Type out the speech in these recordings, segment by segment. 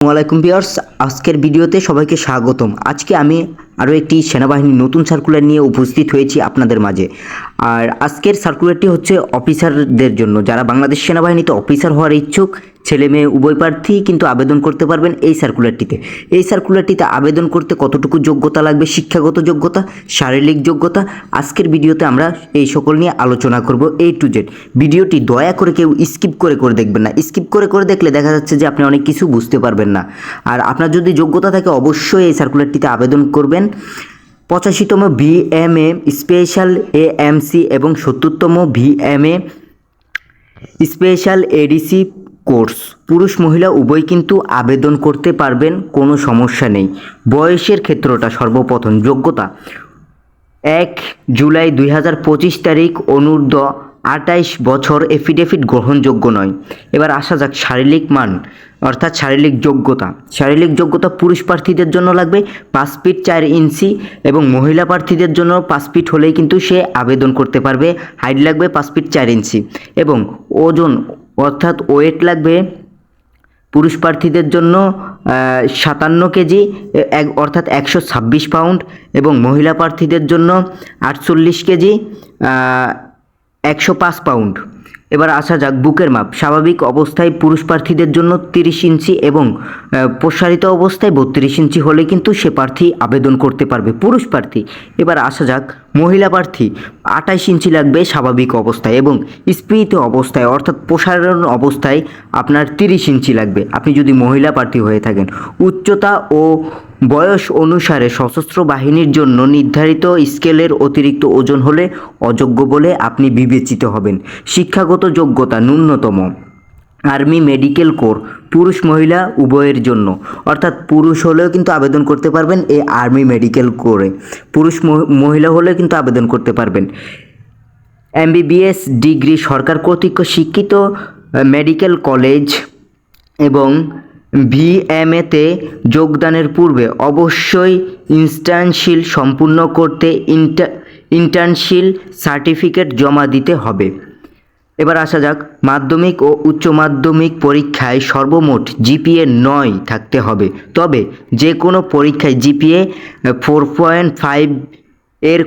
ওয়ালাইকুম ভিউয়ার্স, আজকের ভিডিওতে সবাইকে স্বাগতম। আজকে আমি আরও একটি সেনাবাহিনীর নতুন সার্কুলার নিয়ে উপস্থিত হয়েছি আপনাদের মাঝে। আর আজকের সার্কুলারটি হচ্ছে অফিসারদের জন্য, যারা বাংলাদেশ সেনাবাহিনীতে অফিসার হওয়ার ইচ্ছুক। ছেলে মেয়ে উভয় প্রার্থী কিন্তু আবেদন করতে পারবেন এই সার্কুলারটিতে। এই সার্কুলারটিতে আবেদন করতে কতটুকু যোগ্যতা লাগবে, শিক্ষাগত যোগ্যতা, শারীরিক যোগ্যতা, আজকের ভিডিওতে আমরা এই সকল নিয়ে আলোচনা করব A to Z। ভিডিওটি দয়া করে কেউ স্কিপ করে দেখবেন না। স্কিপ করে দেখলে দেখা যাচ্ছে যে আপনি অনেক কিছু বুঝতে পারবেন না। আর আপনার যদি যোগ্যতা থাকে অবশ্যই এই সার্কুলারটিতে আবেদন করবেন। 85তম VMA স্পেশাল AMC এবং 70তম VMA স্পেশাল ADC কোর্স পুরুষ মহিলা উভয় কিন্তু আবেদন করতে পারবেন, কোনো সমস্যা নেই। বয়সের ক্ষেত্রটা সর্বপ্রথম যোগ্যতা 1 জুলাই 2025 তারিখ, অনূর্ধ্ব 28 বছর, এফিডেভিট গ্রহণযোগ্য নয়। এবার আসা যাক শারীরিক মান অর্থাৎ শারীরিক যোগ্যতা পুরুষ প্রার্থীদের জন্য লাগবে 5 ফিট 4 ইঞ্চি এবং মহিলা প্রার্থীদের জন্য 5 ফিট হলেই কিন্তু সে আবেদন করতে পারবে। হাইট লাগবে 5 ফিট 4 ইঞ্চি এবং ওজন অর্থাৎ ওয়েট লাগবে পুরুষ প্রার্থীদের জন্য 57 কেজি অর্থাৎ 126 পাউন্ড এবং মহিলা প্রার্থীদের জন্য 48 কেজি 105 পাউন্ড। এবার আসা যাক বুকের মাপ। স্বাভাবিক অবস্থায় পুরুষ প্রার্থীদের জন্য 30 ইঞ্চি এবং প্রসারিত অবস্থায় 32 ইঞ্চি হলে কিন্তু সে প্রার্থী আবেদন করতে পারবে, পুরুষ প্রার্থী। এবার আসা যাক মহিলা প্রার্থী 28 ইঞ্চি লাগবে স্বাভাবিক অবস্থায় এবং স্ফীত অবস্থায় অর্থাৎ প্রসারণ অবস্থায় আপনার 30 ইঞ্চি লাগবে আপনি যদি মহিলা প্রার্থী হয়ে থাকেন। উচ্চতা ও বয়স অনুসারে সশস্ত্র বাহিনীর জন্য নির্ধারিত স্কেলের অতিরিক্ত ওজন হলে অযোগ্য বলে আপনি বিবেচিত হবেন। শিক্ষাগত যোগ্যতা ন্যূনতম আর্মি মেডিকেল কোর পুরুষ মহিলা উভয়ের জন্য, অর্থাৎ পুরুষ হলেও কিন্তু আবেদন করতে পারবেন এই আর্মি মেডিকেল কোরে, পুরুষ মহিলা হলেও কিন্তু আবেদন করতে পারবেন। MBBS ডিগ্রি সরকার কর্তৃক স্বীকৃত মেডিকেল কলেজ এবং VMAতে যোগদানের পূর্বে অবশ্যই ইন্টার্নশিপ সম্পূর্ণ করতে ইন্টার্নশিপ সার্টিফিকেট জমা দিতে হবে। এবার আসা যাক মাধ্যমিক ও উচ্চ মাধ্যমিক পরীক্ষায় সর্বমোট GPA 9 থাকতে হবে, তবে যে কোনো পরীক্ষায় GPA 4.5 এর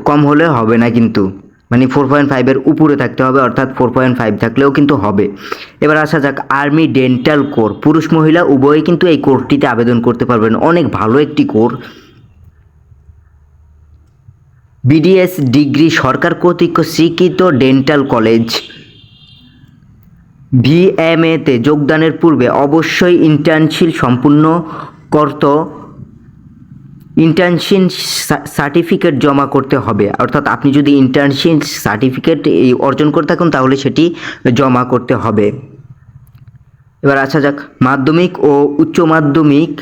কম হলে হবে না কিন্তু, মানে 4.5 এর উপরে থাকতে হবে, অর্থাৎ 4.5 থাকলেও কিন্তু হবে। এবার আসা যাক আর্মি ডেন্টাল কোর পুরুষ মহিলা উভয়ই কিন্তু এই কোর্সটিতে আবেদন করতে পারবেন, অনেক ভালো একটি কোর্স। BDS ডিগ্রি সরকার কর্তৃক স্বীকৃত ডেন্টাল কলেজ VMAতে যোগদানের পূর্বে অবশ্যই ইন্টার্নশিপ সম্পূর্ণ করতে ইন্টার্নশিপ সার্টিফিকেট জমা করতে হবে, অর্থাৎ আপনি যদি ইন্টার্নশিপ সার্টিফিকেট অর্জন করে থাকুন তাহলে সেটি জমা করতে হবে। এবার আসা যাক মাধ্যমিক ও উচ্চ মাধ্যমিক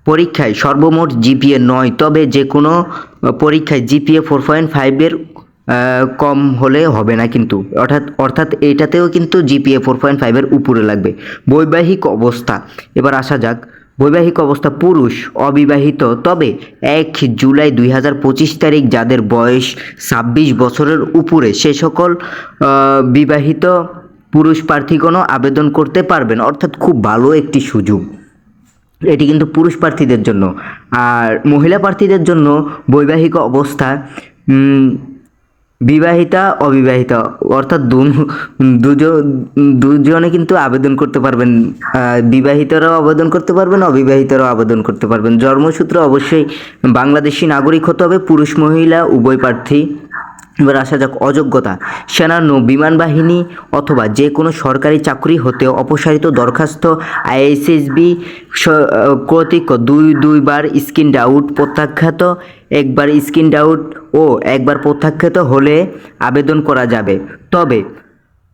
পরীক্ষায় সর্বমোট GPA 9, তবে যে কোনো পরীক্ষায় GPA 4.5 এর কম হলে হবে না কিন্তু, অর্থাৎ এইটাতেও কিন্তু GPA 4.5 এর উপরে লাগবে। বৈবাহিক অবস্থা। এবার আসা যাক বৈবাহিক অবস্থা পুরুষ অবিবাহিত, তবে 1 জুলাই 2025 তারিখ যাদের বয়স 26 বছরের উপরে সে সকল বিবাহিত পুরুষ প্রার্থীগণও আবেদন করতে পারবেন, অর্থাৎ খুব ভালো একটি সুযোগ এটি কিন্তু পুরুষ প্রার্থীদের জন্য। আর মহিলা প্রার্থীদের জন্য বৈবাহিক অবস্থা বিবাহিতা অবিবাহিতা অর্থাৎ দুজনে কিন্তু আবেদন করতে পারবেন, বিবাহিতরাও আবেদন করতে পারবেন, অবিবাহিতরাও আবেদন করতে পারবেন। জন্মসূত্র অবশ্যই বাংলাদেশি নাগরিক হতে হবে পুরুষ মহিলা উভয় প্রার্থী। এবার আসা যাক অযোগ্যতা সেনা বিমান বাহিনী অথবা যে কোনো সরকারি চাকরি হতে অপসারিত দরখাস্ত ISSB কর্তৃক দুইবার স্ক্রিনড আউট প্রত্যাখ্যাত, একবার স্ক্রিনড আউট ও একবার প্রত্যাখ্যাত হলে আবেদন করা যাবে, তবে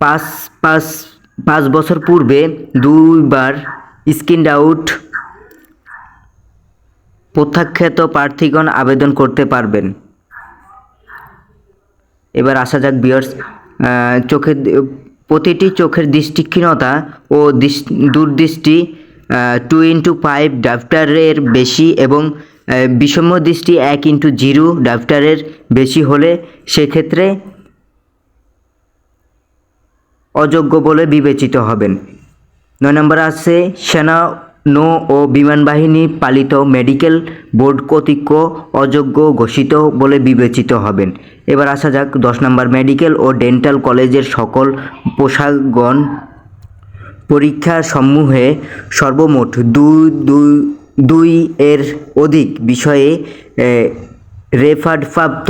5 বছর পূর্বে দুইবার স্ক্রিনড আউট প্রত্যাখ্যাত প্রার্থীগণ আবেদন করতে পারবেন। এবার আসা যাক ভিউয়ার্স প্রতিটি চোখের দৃষ্টিহীনতা ও দূরদৃষ্টি 2x5 ডাপ্টারের বেশি এবং বিষম দৃষ্টি 1x0 ডাপ্টারের বেশি হলে সেক্ষেত্রে অযোগ্য বলে বিবেচিত হবেন। 9 নম্বরে আছে সেনা নৌ ও বিমান বাহিনী পালিত মেডিকেল বোর্ড কর্তৃক অযোগ্য ঘোষিত বলে বিবেচিত হবেন। এবার আসা যাক 10 নম্বর, মেডিকেল ও ডেন্টাল কলেজের সকল পোশাকগণ পরীক্ষা সমূহে সর্বমোট দুই এর অধিক বিষয়ে রেফার্ডপ্রাপ্ত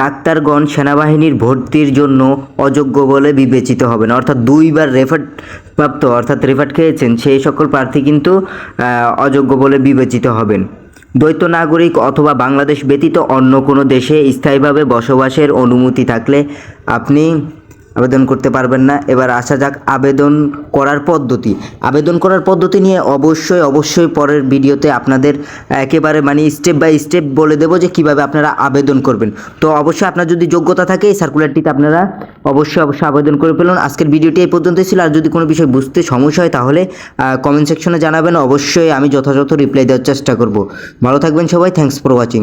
ডাক্তারগণ সেনাবাহিনীর ভর্তির জন্য অযোগ্য বলে বিবেচিত হবেন। অর্থাৎ 2বার রেফার্ডপ্রাপ্ত অর্থাৎ রেফার্ড খেয়েছেন সেই সকল প্রার্থী কিন্তু অযোগ্য বলে বিবেচিত হবেন। দ্বৈত নাগরিক অথবা বাংলাদেশ ব্যতীত অন্য কোনো দেশে স্থায়ীভাবে বসবাসের অনুমতি থাকলে আপনি আবেদন করতে পারবেন না। এবার আসা যাক আবেদন করার পদ্ধতি। আবেদন করার পদ্ধতি নিয়ে অবশ্যই পরের ভিডিওতে আপনাদের একেবারে স্টেপ বাই স্টেপ বলে দেবো যে কিভাবে আপনারা আবেদন করবেন। তো অবশ্যই আপনার যদি যোগ্যতা থাকে এই সার্কুলারটিতে আপনারা অবশ্যই আবেদন করে ফেলুন। আজকের ভিডিওটি এই পর্যন্তই ছিল। আর যদি কোনো বিষয় বুঝতে সমস্যা হয় তাহলে কমেন্ট সেকশনে জানাবেন, অবশ্যই আমি যথাযথ রিপ্লাই দেওয়ার চেষ্টা করব। ভালো থাকবেন সবাই, থ্যাঙ্কস ফর ওয়াচিং।